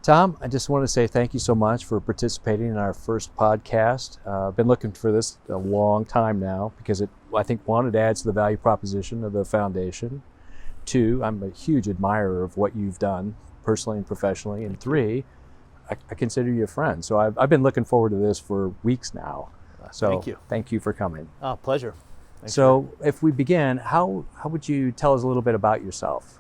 Tom, I just want to say thank you so much for participating in our first podcast. I've been looking for this a long time now because I think, one, it adds to the value proposition of the foundation. Two, I'm a huge admirer of what you've done personally and professionally. And three, I consider you a friend. So I've been looking forward to this for weeks now. So thank you for coming. Oh, pleasure. Thanks if we begin, how would you tell us a little bit about yourself?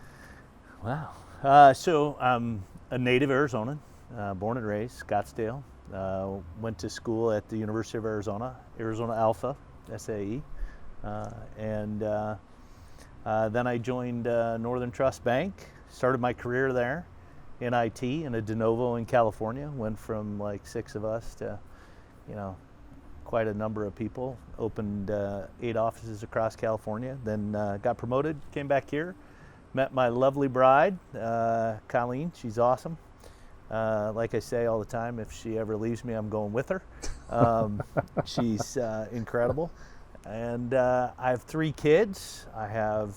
Wow. So I'm a native Arizonan, born and raised, Scottsdale. Went to school at the University of Arizona, Arizona Alpha, SAE. And then I joined Northern Trust Bank, started my career there in IT in a de novo in California. Went from like 6 of us to, quite a number of people. Opened 8 offices across California. Then got promoted, came back here. Met my lovely bride, Colleen. She's awesome. Like I say all the time, if she ever leaves me, I'm going with her. She's incredible. And I have 3 kids. I have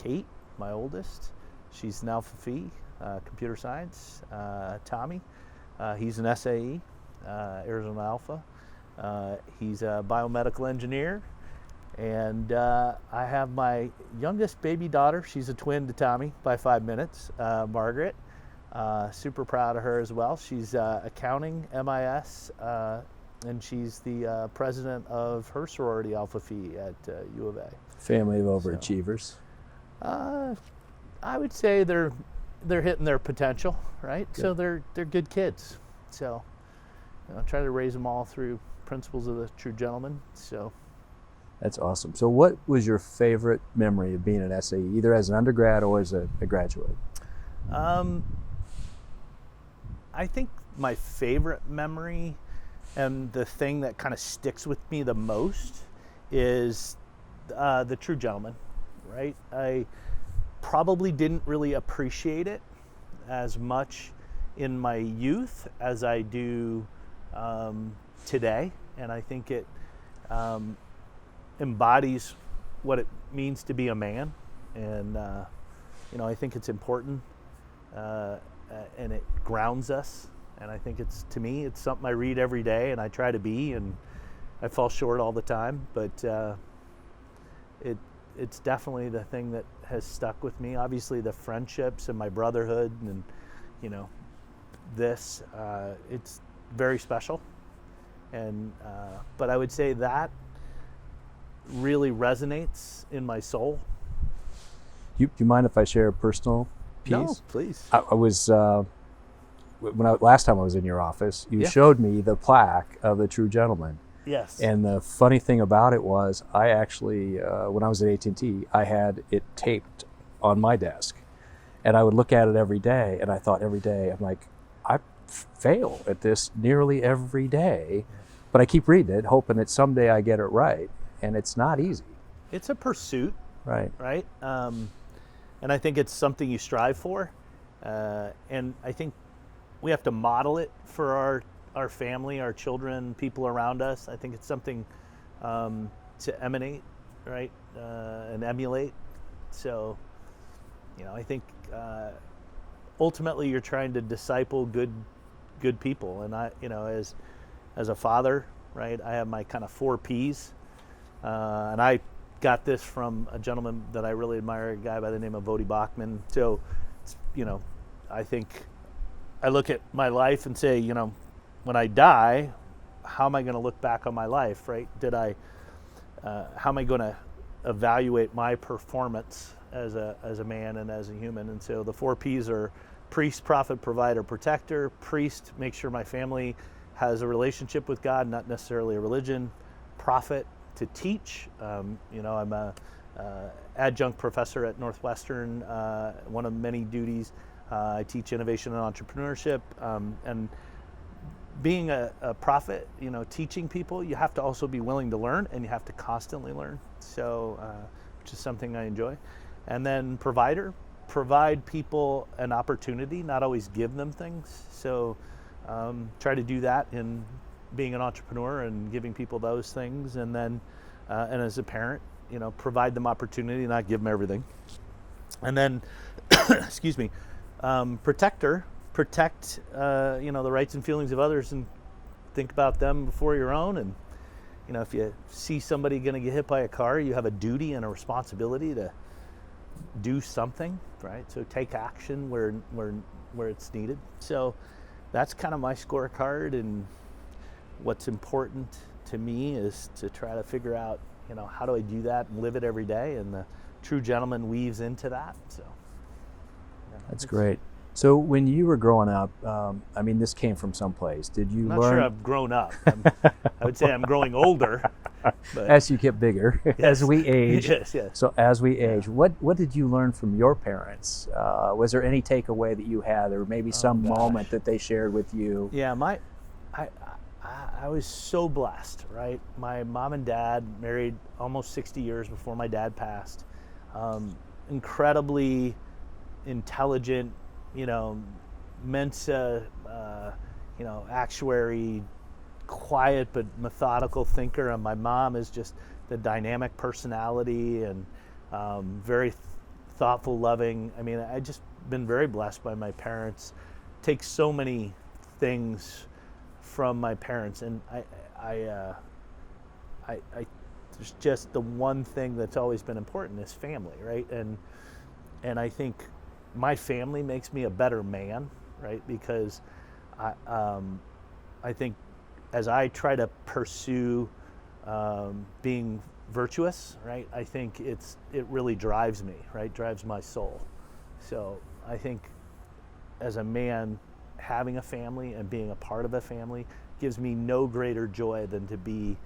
Kate, my oldest. She's an Alpha Phi, computer science. Tommy, he's an SAE, Arizona Alpha. He's a biomedical engineer. And I have my youngest baby daughter. She's a twin to Tommy by 5 minutes, Margaret. Super proud of her as well. She's accounting, MIS, and she's the president of her sorority, Alpha Phi, at U of A. Family of overachievers. So, I would say they're hitting their potential, right? Good. So they're good kids. So try to raise them all through principles of the true gentleman. So. That's awesome. So what was your favorite memory of being an SAE, either as an undergrad or as a graduate? I think my favorite memory and the thing that kind of sticks with me the most is the true gentleman, right? I probably didn't really appreciate it as much in my youth as I do today. And I think it embodies what it means to be a man, and I think it's important, and it grounds us. And I think to me it's something I read every day, and I try to be, and I fall short all the time. But it's definitely the thing that has stuck with me. Obviously, the friendships and my brotherhood, and it's very special. And but I would say that really resonates in my soul. Do you mind if I share a personal piece? No, please. I was last time I was in your office, you showed me the plaque of the True Gentleman. Yes. And the funny thing about it was, I actually, when I was at AT&T, I had it taped on my desk, and I would look at it every day. And I thought every day, I'm like, I fail at this nearly every day, but I keep reading it, hoping that someday I get it right. And it's not easy. It's a pursuit, right? And I think it's something you strive for, and I think we have to model it for our family, our children, people around us. I think it's something to emanate, right, and emulate. So, I think ultimately you're trying to disciple good people, and I, as a father, right, I have my kind of 4 Ps. And I got this from a gentleman that I really admire, a guy by the name of Vodi Bachman. So, I think I look at my life and say, when I die, how am I going to look back on my life, right? How am I going to evaluate my performance as a man and as a human? And so the 4 Ps are priest, prophet, provider, protector. Priest, make sure my family has a relationship with God, not necessarily a religion. Prophet, to teach. I'm a adjunct professor at Northwestern. One of many duties, I teach innovation and entrepreneurship. And being a prophet, teaching people, you have to also be willing to learn, and you have to constantly learn. So, which is something I enjoy. And then provider, provide people an opportunity, not always give them things. So, try to do that in being an entrepreneur and giving people those things, and then and as a parent, provide them opportunity, not give them everything. And then excuse me, protector, protect the rights and feelings of others and think about them before your own. And if you see somebody going to get hit by a car, you have a duty and a responsibility to do something, right? So take action where it's needed. So that's kind of my scorecard, and what's important to me is to try to figure out, how do I do that and live it every day, and the True Gentleman weaves into that. So that's great. So when you were growing up, this came from someplace. Did you I'm not learn? sure I've grown up. I would say I'm growing older. But as you get bigger, yes. as we age. Yes. So as we age, what did you learn from your parents? Was there any takeaway that you had, or maybe some moment that they shared with you? Yeah, I was so blessed, right? My mom and dad married almost 60 years before my dad passed. Incredibly intelligent, Mensa, actuary, quiet but methodical thinker, and my mom is just the dynamic personality and very thoughtful, loving. I just been very blessed by my parents. Take so many things from my parents, and I there's just the one thing that's always been important is family, right? And I think my family makes me a better man, right? Because I think as I try to pursue being virtuous, right? I think it really drives me, right? Drives my soul. So I think as a man, having a family and being a part of a family gives me no greater joy than to be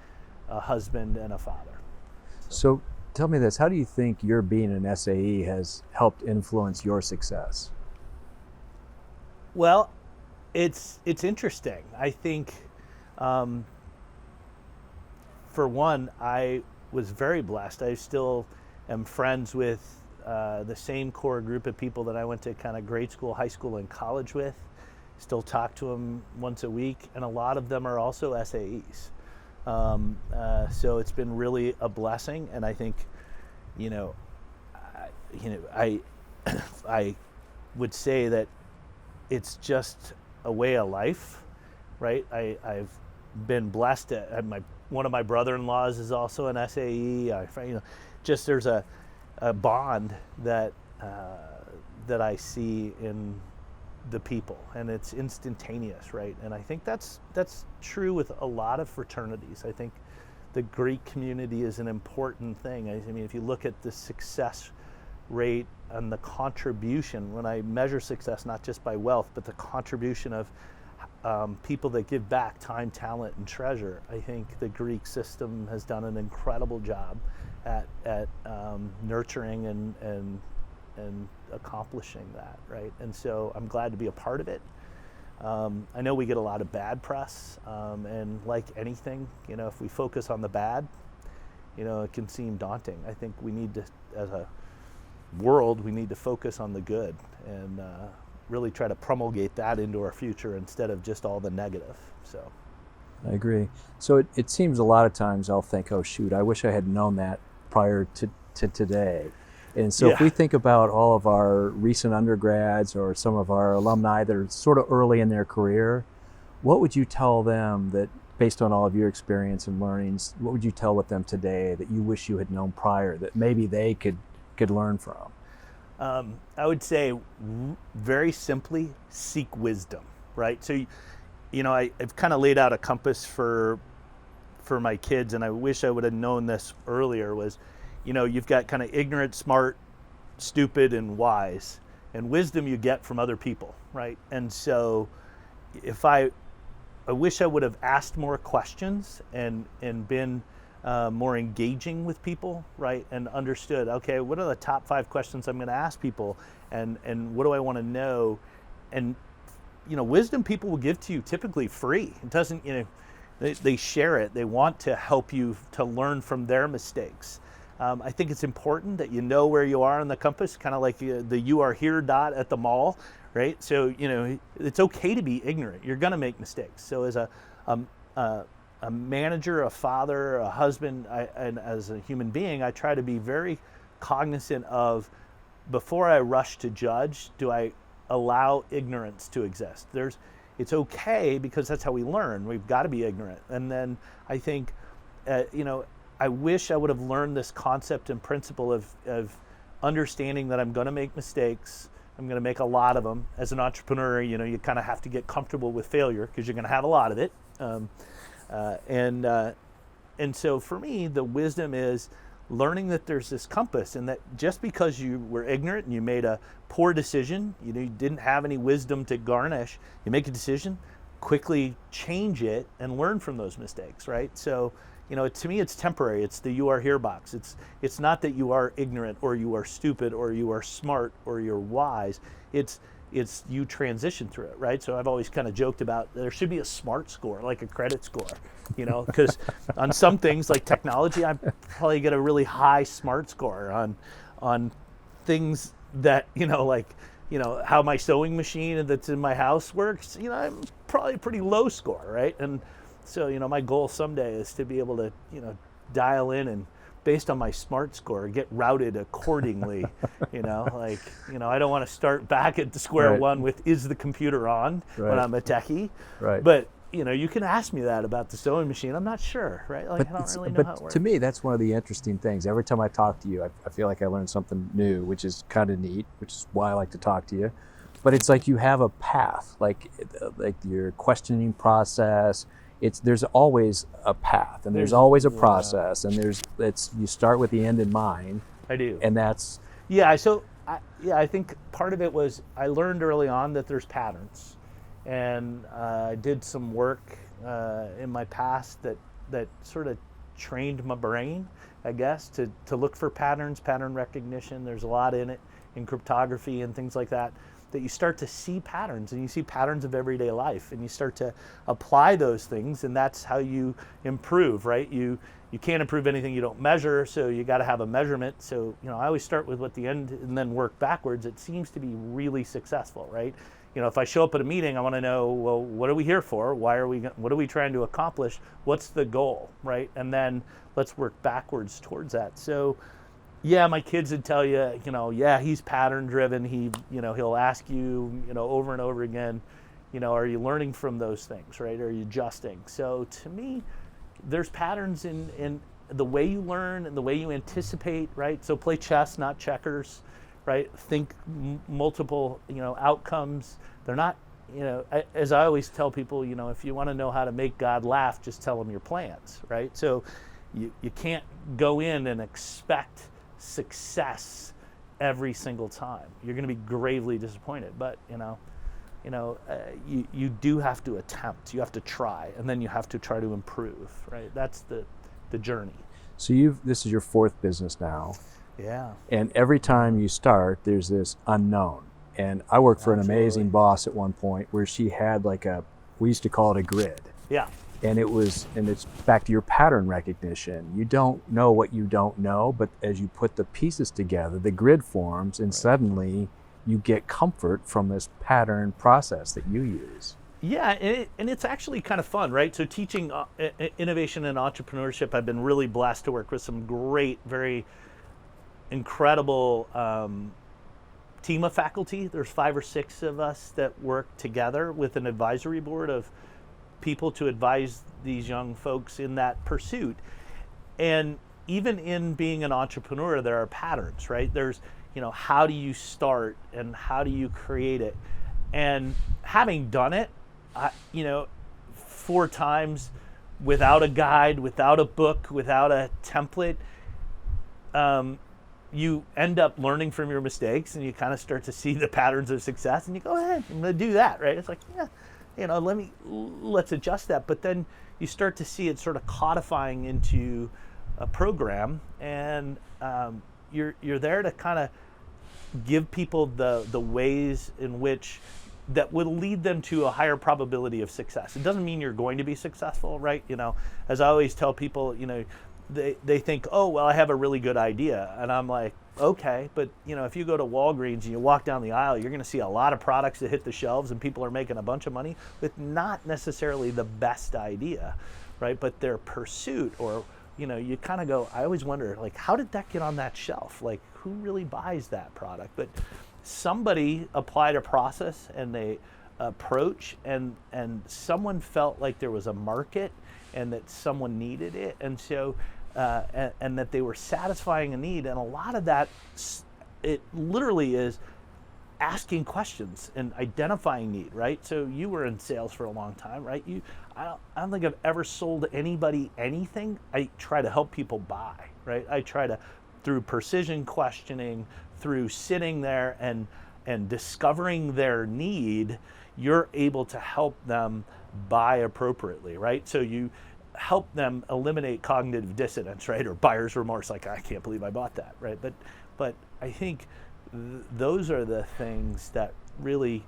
a husband and a father. So tell me this, how do you think your being an SAE has helped influence your success? Well, it's interesting. I think, for one, I was very blessed. I still am friends with the same core group of people that I went to kind of grade school, high school, and college with. Still talk to them once a week, and a lot of them are also SAEs. So it's been really a blessing, and I think, I would say that it's just a way of life, right? I've been blessed. One of my brother-in-laws is also an SAE. Just there's a bond that I see in the people, and it's instantaneous, right? And I think that's true with a lot of fraternities. I think the Greek community is an important thing. If you look at the success rate and the contribution, when I measure success not just by wealth, but the contribution of people that give back time, talent, and treasure, I think the Greek system has done an incredible job at nurturing and accomplishing that, right? And so I'm glad to be a part of it. I know we get a lot of bad press, and like anything, if we focus on the bad, it can seem daunting. I think we need to, as a world, we need to focus on the good and really try to promulgate that into our future instead of just all the negative. So I agree. So it seems a lot of times I'll think, oh shoot, I wish I had known that prior to today. And so if we think about all of our recent undergrads or some of our alumni that are sort of early in their career, what would you tell them that, based on all of your experience and learnings, what would you tell with them today that you wish you had known prior that maybe they could learn from? I would say very simply, seek wisdom, right? So, I've kind of laid out a compass for my kids, and I wish I would have known this earlier, was, you've got kind of ignorant, smart, stupid, and wise, and wisdom you get from other people, right? And so I wish I would have asked more questions and been more engaging with people, right? And understood, okay, what are the top 5 questions I'm going to ask people, and what do I want to know? And wisdom people will give to you typically free. It doesn't, they share it. They want to help you to learn from their mistakes. I think it's important that you know where you are on the compass, kind of like the "you are here" dot at the mall, right? So it's okay to be ignorant. You're going to make mistakes. So as a manager, a father, a husband, and as a human being, I try to be very cognizant of, before I rush to judge, do I allow ignorance to exist. It's okay because that's how we learn. We've got to be ignorant. And then I think, I wish I would have learned this concept and principle of understanding that I'm going to make mistakes. I'm going to make a lot of them. As an entrepreneur, you kind of have to get comfortable with failure because you're going to have a lot of it. And so for me, the wisdom is learning that there's this compass, and that just because you were ignorant and you made a poor decision, you didn't have any wisdom to garnish, you make a decision, quickly change it and learn from those mistakes, right? So, to me, it's temporary. It's the "you are here" box. It's not that you are ignorant or you are stupid or you are smart or you're wise. It's you transition through it, right? So I've always kind of joked about there should be a SMART score, like a credit score, because on some things like technology, I probably get a really high SMART score on things that, how my sewing machine that's in my house works, I'm probably a pretty low score, right? And so, my goal someday is to be able to, dial in and based on my SMART score, get routed accordingly. I don't want to start back at the square one with, is the computer on when I'm a techie? Right. But, you can ask me that about the sewing machine. I'm not sure, right? Like, I don't really know how it works. To me, that's one of the interesting things. Every time I talk to you, I feel like I learned something new, which is kind of neat, which is why I like to talk to you. But it's like you have a path, like your questioning process. There's always a path, and there's always a process, and you start with the end in mind. I do. And that's... Yeah, so I think part of it was I learned early on that there's patterns. And I did some work in my past that sort of trained my brain, I guess, to look for patterns, pattern recognition. There's a lot in it, in cryptography and things like that you start to see patterns, and you see patterns of everyday life, and you start to apply those things, and that's how you improve, right? You can't improve anything you don't measure, so you got to have a measurement. So, I always start with what the end and then work backwards. It seems to be really successful, right? If I show up at a meeting, I want to know, well, what are we here for? What are we trying to accomplish? What's the goal, right? And then let's work backwards towards that. So, yeah, my kids would tell you, he's pattern driven. He'll ask you, over and over again, are you learning from those things, right? Are you adjusting? So to me, there's patterns in the way you learn and the way you anticipate, right? So play chess, not checkers, right? Think multiple, outcomes. They're not, as I always tell people, if you want to know how to make God laugh, just tell him your plans, right? So you can't go in and expect success every single time. You're going to be gravely disappointed, but you do have to attempt. You have to try, and then you have to try to improve, right? That's the journey. So this is your fourth business now. Yeah. And every time you start, there's this unknown. And I worked for an amazing boss at one point where she had we used to call it a grid. Yeah. And it's back to your pattern recognition. You don't know what you don't know, but as you put the pieces together, the grid forms, and suddenly you get comfort from this pattern process that you use. Yeah, and it's actually kind of fun, right? So teaching innovation and entrepreneurship, I've been really blessed to work with some great, very incredible team of faculty. There's 5 or 6 of us that work together with an advisory board of people to advise these young folks in that pursuit. And even in being an entrepreneur, there are patterns, right? There's, how do you start and how do you create it? And having done it, 4 times without a guide, without a book, without a template, you end up learning from your mistakes, and you kind of start to see the patterns of success, and you go, I'm going to do that, right? It's like, let's adjust that. But then you start to see it sort of codifying into a program, and you're there to kind of give people the ways in which that will lead them to a higher probability of success. It doesn't mean you're going to be successful, right? As I always tell people, they think, oh, well, I have a really good idea. And I'm like, okay, but if you go to Walgreens and you walk down the aisle, you're going to see a lot of products that hit the shelves, and people are making a bunch of money with not necessarily the best idea, right? But their pursuit, or you kind of go, I always wonder, like, how did that get on that shelf? Like, who really buys that product? But somebody applied a process and they approach, and someone felt like there was a market and that someone needed it, and so and that they were satisfying a need. And a lot of that, it literally is asking questions and identifying need, right? So you were in sales for a long time, right? I don't think I've ever sold anybody anything. I try to help people buy, right? I try to, through precision questioning, through sitting there and discovering their need, you're able to help them buy appropriately, right? So you help them eliminate cognitive dissonance, right? Or buyer's remorse, like, I can't believe I bought that, right? But I think those are the things that really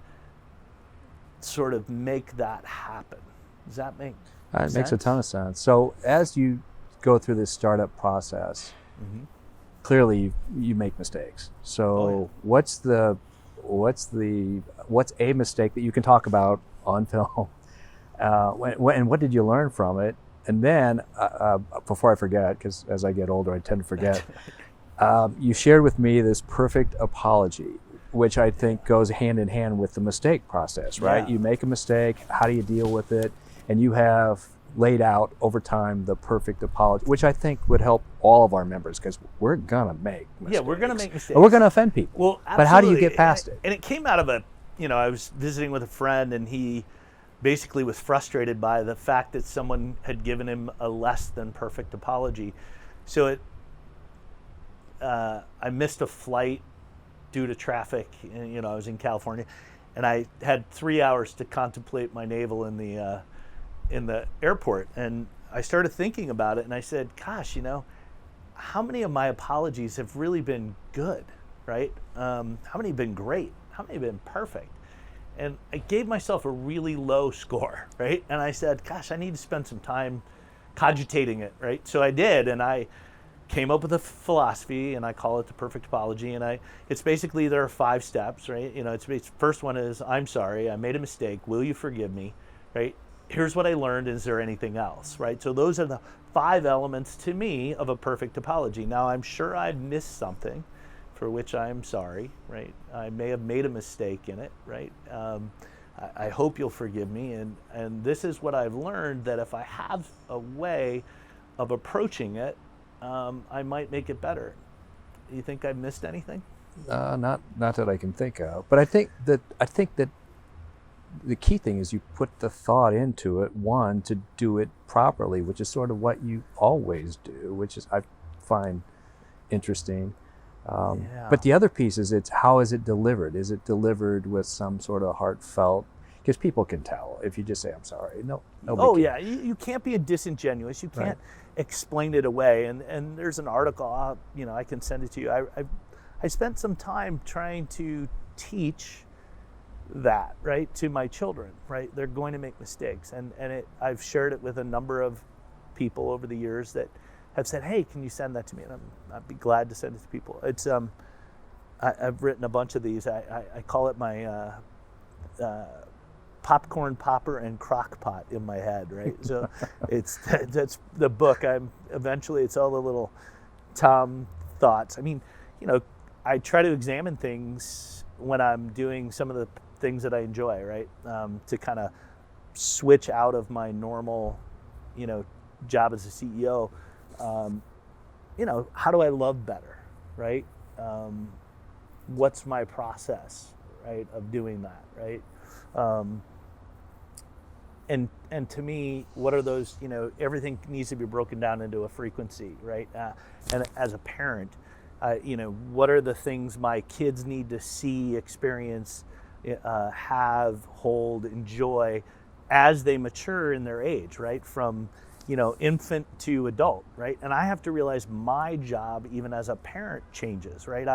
sort of make that happen. Does that make sense? It makes a ton of sense. So as you go through this startup process, clearly you make mistakes. So what's a mistake that you can talk about on film? And what did you learn from it? And then, before I forget, because as I get older, I tend to forget, you shared with me this perfect apology, which I think goes hand in hand with the mistake process, right? Yeah. You make a mistake, how do you deal with it? And you have laid out over time the perfect apology, which I think would help all of our members, because we're gonna make mistakes. Yeah, we're gonna make mistakes. And we're gonna offend people. Well, absolutely. But how do you get past it? And it came out of I was visiting with a friend, and he basically was frustrated by the fact that someone had given him a less than perfect apology. So I missed a flight due to traffic. I was in California, and I had 3 hours to contemplate my navel in the airport. And I started thinking about it, and I said, gosh, how many of my apologies have really been good, right? How many have been great? How many have been perfect? And I gave myself a really low score, right? And I said, gosh, I need to spend some time cogitating it, right? So I did, and I came up with a philosophy, and I call it the perfect apology. And it's basically, there are 5 steps, right? First one is, I'm sorry, I made a mistake. Will you forgive me, right? Here's what I learned. Is there anything else, right? So those are the 5 elements to me of a perfect apology. Now, I'm sure I've missed something for which I'm sorry, right? I may have made a mistake in it, right? I hope you'll forgive me. And this is what I've learned, that if I have a way of approaching it, I might make it better. You think I've missed anything? Not that I can think of. But I think that the key thing is you put the thought into it, one, to do it properly, which is sort of what you always do, which is, I find interesting. But the other piece is, it's how is it delivered? Is it delivered with some sort of heartfelt? Because people can tell if you just say, I'm sorry. No big deal. Yeah, you can't be disingenuous. You can't explain it away. And there's an article, I can send it to you. I spent some time trying to teach that, right, to my children, right? They're going to make mistakes. And I've shared it with a number of people over the years that have said, hey, can you send that to me? And I'd be glad to send it to people. It's I've written a bunch of these. I call it my popcorn popper and crock pot in my head, right? So that's the book. It's all the little Tom thoughts. I mean, I try to examine things when I'm doing some of the things that I enjoy, right? To kind of switch out of my normal, job as a CEO. How do I love better, right? What's my process, right, of doing that, right? And to me, what are those, everything needs to be broken down into a frequency, right? And as a parent, what are the things my kids need to see, experience, have, hold, enjoy as they mature in their age, right? From infant to adult, right? And I have to realize my job, even as a parent, changes, right?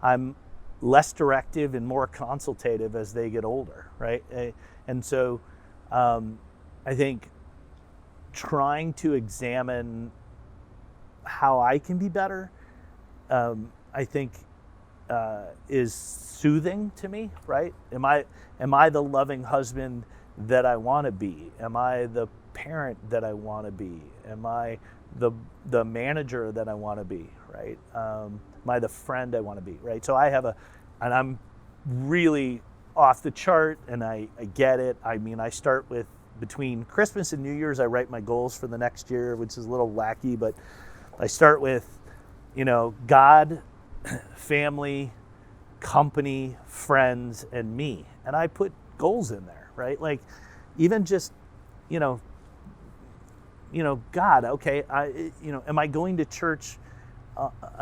I'm less directive and more consultative as they get older, right? And so I think trying to examine how I can be better, I think is soothing to me, right? Am I the loving husband that I want to be? Am I the parent that I want to be? Am I the manager that I want to be, right? Am I the friend I want to be, right? So I have and I'm really off the chart, and I get it. I mean, I start with, between Christmas and New Year's, I write my goals for the next year, which is a little wacky, but I start with, God, family, company, friends, and me. And I put goals in there, right? Like, even just, God, okay, am I going to church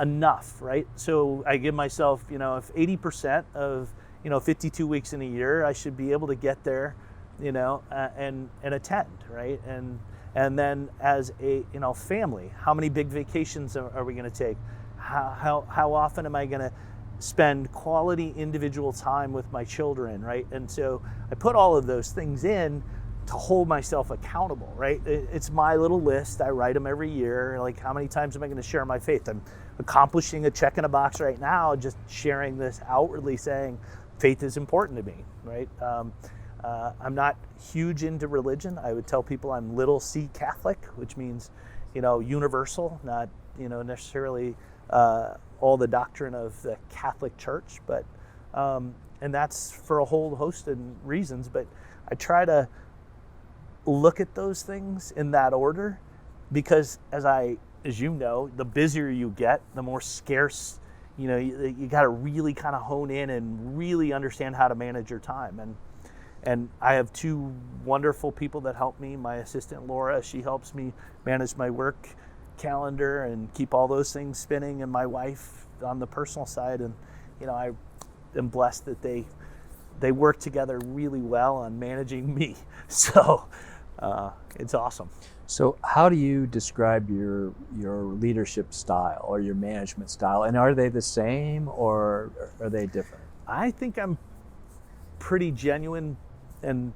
enough, right? So I give myself, if 80% of, 52 weeks in a year, I should be able to get there, and attend, right? And then as a, family, how many big vacations are we going to take? How often am I going to spend quality individual time with my children, right? And so I put all of those things in to hold myself accountable, right? It's my little list. I write them every year. Like, how many times am I going to share my faith? I'm accomplishing a check in a box right now, just sharing this outwardly, saying faith is important to me, right? I'm not huge into religion. I would tell people I'm little C Catholic, which means, universal, not, necessarily all the doctrine of the Catholic Church, but, and that's for a whole host of reasons, but I try to look at those things in that order, because as the busier you get, the more scarce, you got to really kind of hone in and really understand how to manage your time. And I have two wonderful people that help me. My assistant, Laura, she helps me manage my work calendar and keep all those things spinning, and my wife on the personal side. And, I am blessed that they work together really well on managing me. So it's awesome. So how do you describe your leadership style or your management style? And are they the same or are they different? I think I'm pretty genuine and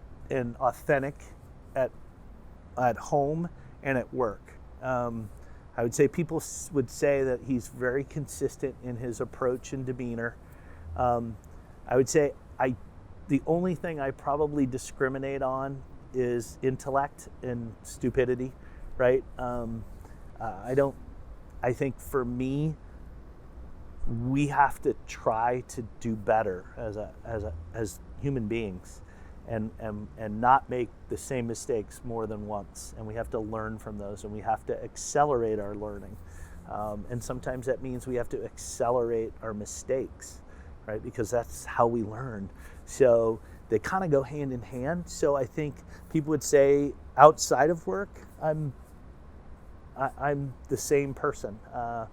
authentic at home and at work. I would say people would say that he's very consistent in his approach and demeanor. I would say the only thing I probably discriminate on is intellect and stupidity, right? I think for me, we have to try to do better as human beings, and not make the same mistakes more than once. And we have to learn from those, and we have to accelerate our learning. And sometimes that means we have to accelerate our mistakes, right? Because that's how we learn. So they kind of go hand in hand. So I think people would say outside of work, I'm the same person. I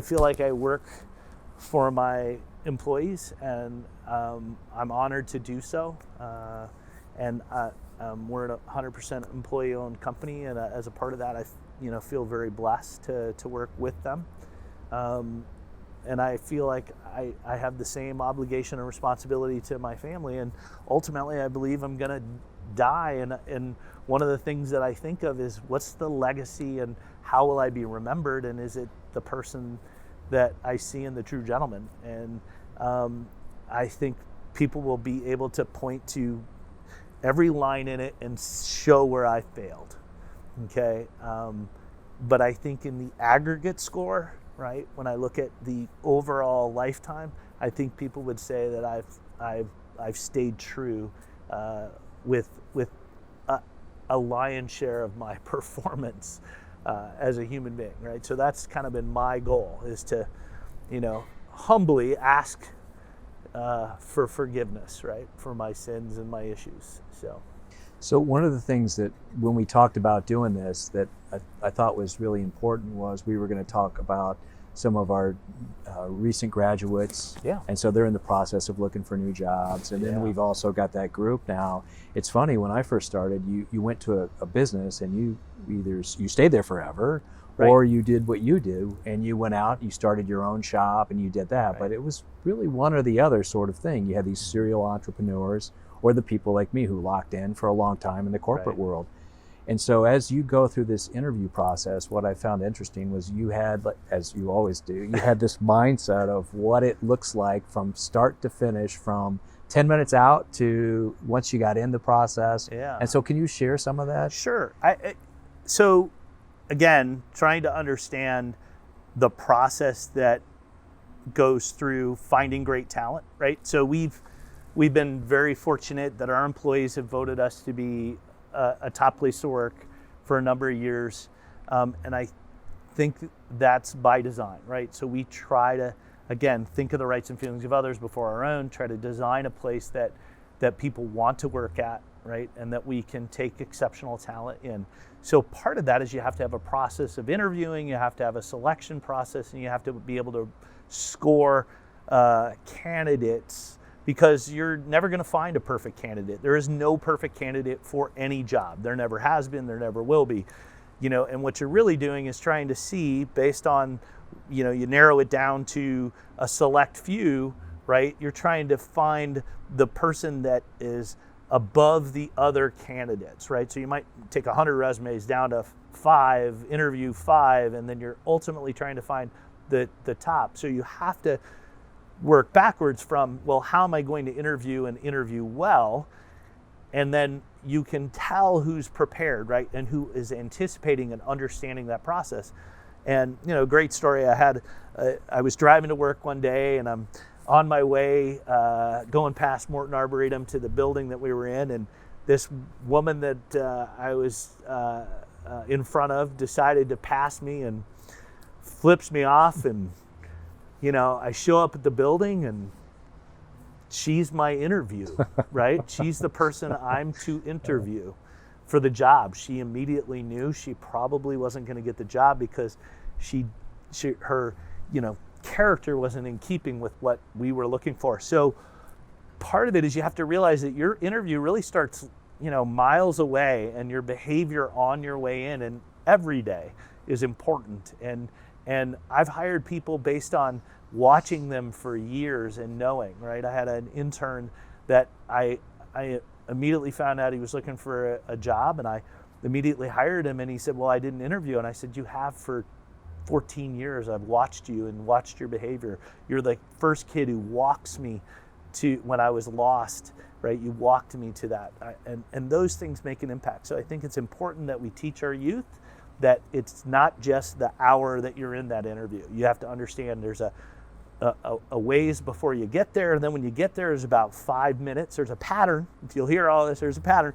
feel like I work for my employees, and I'm honored to do so. We're a 100% employee-owned company, and as a part of that, I feel very blessed to work with them. And I feel like I have the same obligation and responsibility to my family, and ultimately I believe I'm gonna die, and one of the things that I think of is, what's the legacy and how will I be remembered, and is it the person that I see in the true gentleman? And I think people will be able to point to every line in it and show where I failed, okay? But I think in the aggregate score, right, when I look at the overall lifetime, I think people would say that I've stayed true with a lion's share of my performance as a human being, right? So that's kind of been my goal, is to, humbly ask for forgiveness, right, for my sins and my issues. So one of the things that when we talked about doing this that I thought was really important was we were going to talk about some of our recent graduates. Yeah. And so they're in the process of looking for new jobs. And then we've also got that group now. It's funny, when I first started, you went to a business and you stayed there forever, right, or you did what you do and you went out, you started your own shop and you did that. Right. But it was really one or the other sort of thing. You had these serial entrepreneurs, or the people like me who locked in for a long time in the corporate world. And so as you go through this interview process, what I found interesting was you had, as you always do, you had this mindset of what it looks like from start to finish, from 10 minutes out to once you got in the process. Yeah. And so can you share some of that? Sure. So again, trying to understand the process that goes through finding great talent, right? So we've been very fortunate that our employees have voted us to be a top place to work for a number of years, and I think that's by design, right? So we try to, again, think of the rights and feelings of others before our own, try to design a place that people want to work at, right? And that we can take exceptional talent in. So part of that is you have to have a process of interviewing, you have to have a selection process, and you have to be able to score candidates, because you're never going to find a perfect candidate. There is no perfect candidate for any job. There never has been, there never will be. And what you're really doing is trying to see, based on, you narrow it down to a select few, right? You're trying to find the person that is above the other candidates, right? So you might take 100 resumes down to 5, interview 5, and then you're ultimately trying to find the top. So you have to work backwards from, well, how am I going to interview and interview well? And then you can tell who's prepared, right? And who is anticipating and understanding that process. And, great story I had, I was driving to work one day, and I'm on my way going past Morton Arboretum to the building that we were in, and this woman that I was in front of decided to pass me and flips me off, and I show up at the building, and she's my interview, right? She's the person I'm to interview for the job. She immediately knew she probably wasn't going to get the job because her character wasn't in keeping with what we were looking for. So part of it is you have to realize that your interview really starts, miles away, and your behavior on your way in and every day is important. And I've hired people based on watching them for years and knowing, right? I had an intern that I immediately found out he was looking for a job, and I immediately hired him, and he said, well, I didn't interview. And I said, you have for 14 years. I've watched you and watched your behavior. You're the first kid who walks me to when I was lost, right? You walked me to that. And those things make an impact. So I think it's important that we teach our youth that it's not just the hour that you're in that interview. You have to understand there's a ways before you get there, and then when you get there, there's about 5 minutes. There's a pattern. If you'll hear all this, there's a pattern.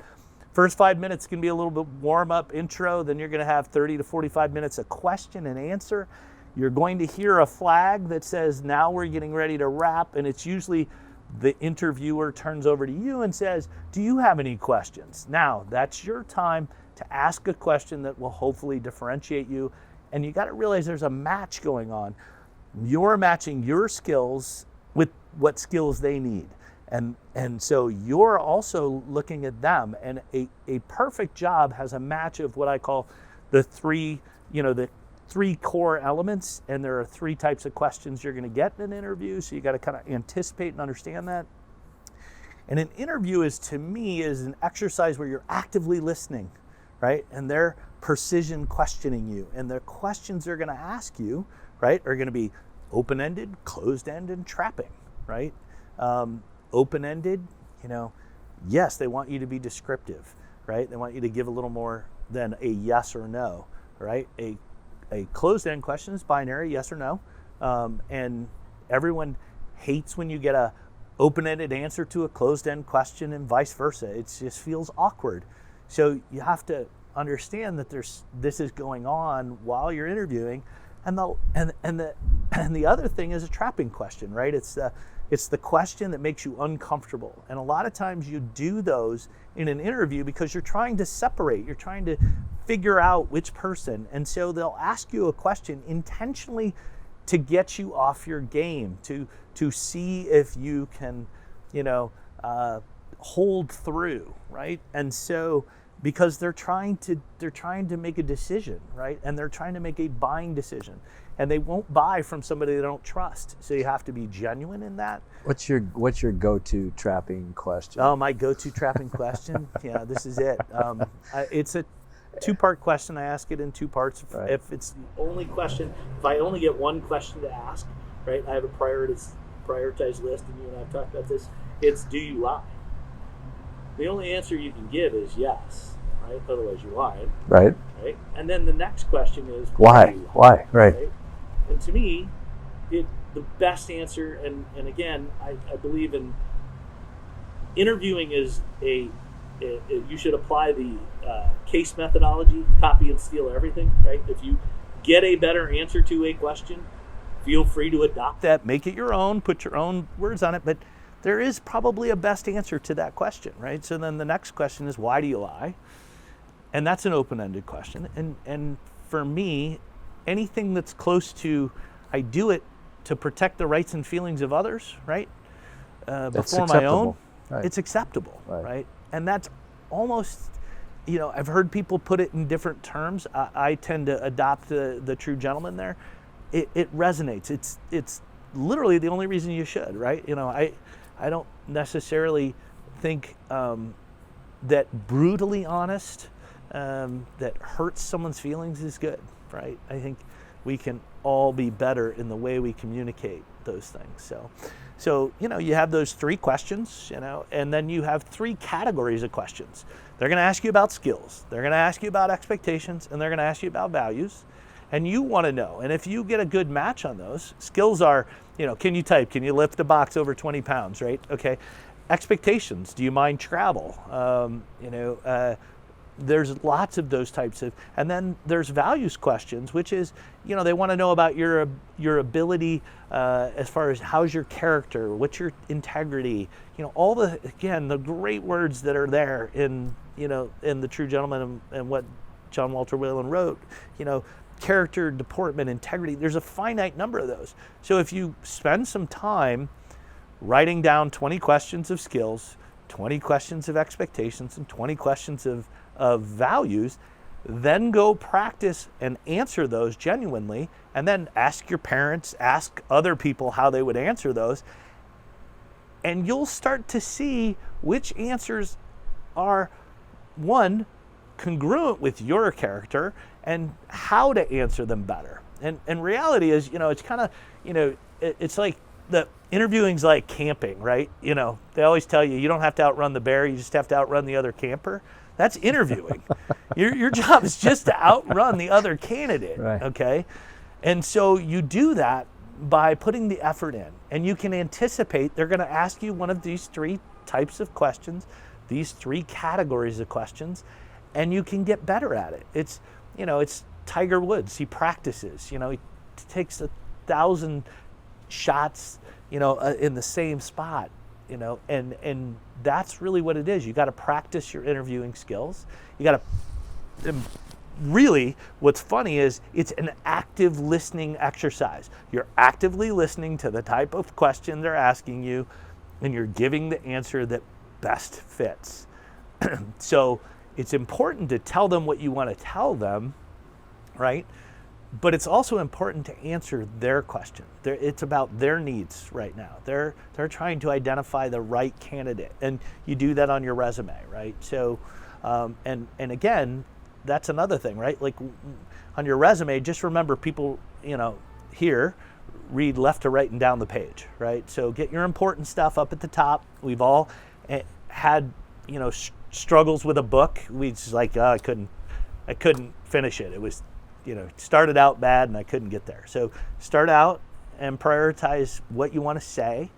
First 5 minutes can be a little bit warm-up intro, then you're going to have 30 to 45 minutes of question and answer. You're going to hear a flag that says, now we're getting ready to wrap, and it's usually the interviewer turns over to you and says, do you have any questions? Now, that's your time to ask a question that will hopefully differentiate you, and you got to realize there's a match going on. You're matching your skills with what skills they need. And so you're also looking at them, and a perfect job has a match of what I call the three core elements, and there are 3 types of questions you're going to get in an interview, so you got to kind of anticipate and understand that. And an interview to me is an exercise where you're actively listening, right? And they're precision questioning you, and the questions they're going to ask you, right, are going to be open-ended, closed-ended, and trapping, right? Open-ended, yes, they want you to be descriptive, right? They want you to give a little more than a yes or no, right? A closed-end question is binary, yes or no, and everyone hates when you get a open-ended answer to a closed-end question and vice versa. It just feels awkward. So you have to understand that this is going on while you're interviewing, and the other thing is a trapping question, right? It's the question that makes you uncomfortable. And a lot of times you do those in an interview because you're trying to separate, you're trying to figure out which person. And so they'll ask you a question intentionally to get you off your game, to see if you can, hold through, right? And so because they're trying to make a decision, right? And they're trying to make a buying decision. And they won't buy from somebody they don't trust. So you have to be genuine in that. What's your go-to trapping question? Oh, my go-to trapping question? Yeah, this is it. It's a 2-part question. I ask it in 2 parts. Right. If it's the only question, if I only get one question to ask, right? I have a prioritized list, and you and I have talked about this. It's, do you lie? The only answer you can give is yes, right? Otherwise you lied. Right. And then the next question is why? Why? Right. And to me, the best answer, and again, I believe in interviewing is you should apply the case methodology, copy and steal everything, right? If you get a better answer to a question, feel free to adopt that, make it your own, put your own words on it, but there is probably a best answer to that question, right? So then the next question is, why do you lie? And that's an open-ended question. And for me, anything that's close to, I do it to protect the rights and feelings of others, right? Before my own, right. It's acceptable, right? And that's almost, I've heard people put it in different terms. I tend to adopt the true gentleman there. It resonates. It's literally the only reason you should, right? I don't necessarily think that brutally honest, that hurts someone's feelings is good, right? I think we can all be better in the way we communicate those things. So you have those three questions, and then you have three categories of questions. They're going to ask you about skills. They're going to ask you about expectations, and they're going to ask you about values. And you want to know. And if you get a good match on those, skills are, can you type? Can you lift a box over 20 pounds, right? Okay. Expectations. Do you mind travel? There's lots of those types of, and then there's values questions, which is, they want to know about your ability as far as how's your character, what's your integrity, all the great words that are there in The True Gentleman and what John Walter Whalen wrote, character, deportment, integrity. There's a finite number of those. So if you spend some time writing down 20 questions of skills, 20 questions of expectations, and 20 questions of values, then go practice and answer those genuinely, and then ask your parents, ask other people how they would answer those, and you'll start to see which answers are, one, congruent with your character and how to answer them better. And reality is, it's kind of, it's like the interviewing's like camping, right? They always tell you don't have to outrun the bear, you just have to outrun the other camper. That's interviewing. Your job is just to outrun the other candidate, right. Okay? And so you do that by putting the effort in. And you can anticipate they're going to ask you one of these three types of questions, these three categories of questions, and you can get better at it. It's Tiger Woods. He practices. He takes 1,000 shots, in the same spot. And that's really what it is. You got to practice your interviewing skills. You got to, really, what's funny is it's an active listening exercise. You're actively listening to the type of question they're asking you, and you're giving the answer that best fits. So it's important to tell them what you want to tell them, right? But it's also important to answer their question. It's about their needs right now. They're trying to identify the right candidate, and you do that on your resume, right? So, and again, that's another thing, right? Like on your resume, just remember people, here read left to right and down the page, right? So get your important stuff up at the top. We've all had, struggles with a book. We just like, I couldn't finish it. It was, started out bad and I couldn't get there. So start out and prioritize what you want to say.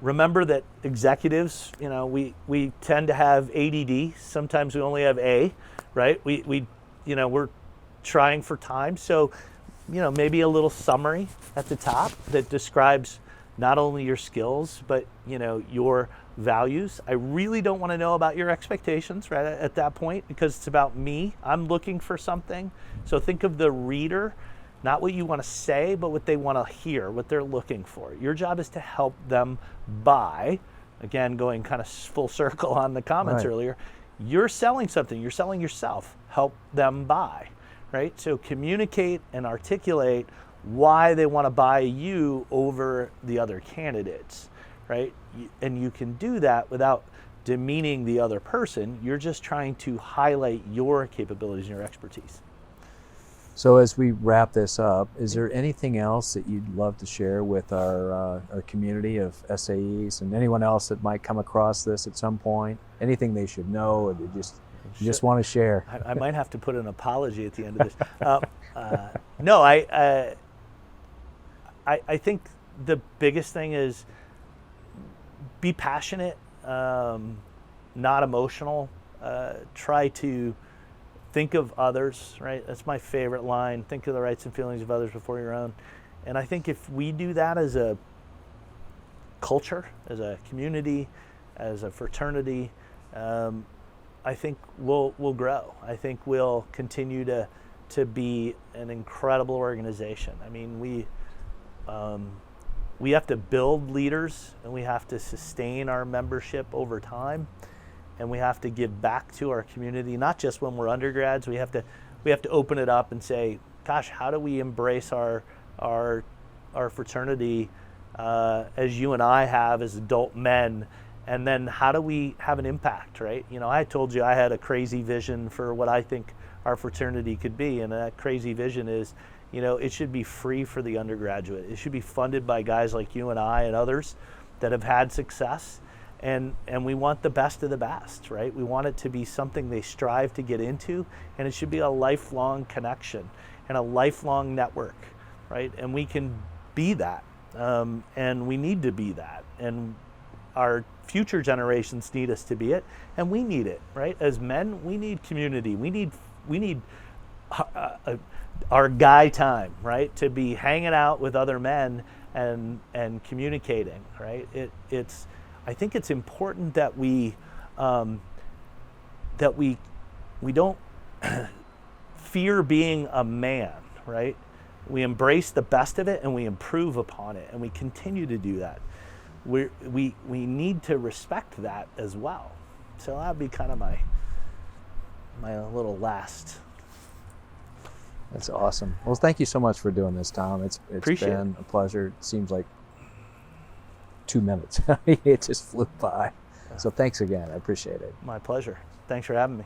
Remember that executives, we tend to have ADD. Sometimes we only have A, right? We're trying for time. So, maybe a little summary at the top that describes not only your skills, but, your values. I really don't want to know about your expectations right at that point, because it's about me. I'm looking for something. So think of the reader, not what you want to say, but what they want to hear, what they're looking for. Your job is to help them buy. Again, going kind of full circle on the comments earlier. You're selling something. You're selling yourself. Help them buy, right? So communicate and articulate why they want to buy you over the other candidates, right? And you can do that without demeaning the other person. You're just trying to highlight your capabilities and your expertise. So as we wrap this up, is there anything else that you'd love to share with our community of SAEs and anyone else that might come across this at some point? Anything they should know, or you just want to share? I might have to put an apology at the end of this. No, I think the biggest thing is be passionate, not emotional. Try to think of others, right? That's my favorite line. Think of the rights and feelings of others before your own. And I think if we do that as a culture, as a community, as a fraternity, I think we'll grow. I think we'll continue to be an incredible organization. I mean, we have to build leaders, and we have to sustain our membership over time, and we have to give back to our community, not just when we're undergrads. We have to open it up and say, gosh, how do we embrace our fraternity as you and I have as adult men, and then how do we have an impact, right? You know, I told you I had a crazy vision for what I think our fraternity could be, and that crazy vision is, you know, it should be free for the undergraduate. It should be funded by guys like you and I and others that have had success, and we want the best of the best, right? We want it to be something they strive to get into, and it should be a lifelong connection and a lifelong network, right? And we can be that, and we need to be that, and our future generations need us to be it, and we need it, right? As men, we need community. We need our guy time, right? To be hanging out with other men and communicating, right? I think it's important that we don't fear being a man, right? We embrace the best of it, and we improve upon it, and we continue to do that. We need to respect that as well. So that'd be kind of my little last. That's awesome. Well, thank you so much for doing this, Tom. It's been a pleasure. It seems like 2 minutes. It just flew by. So thanks again. I appreciate it. My pleasure. Thanks for having me.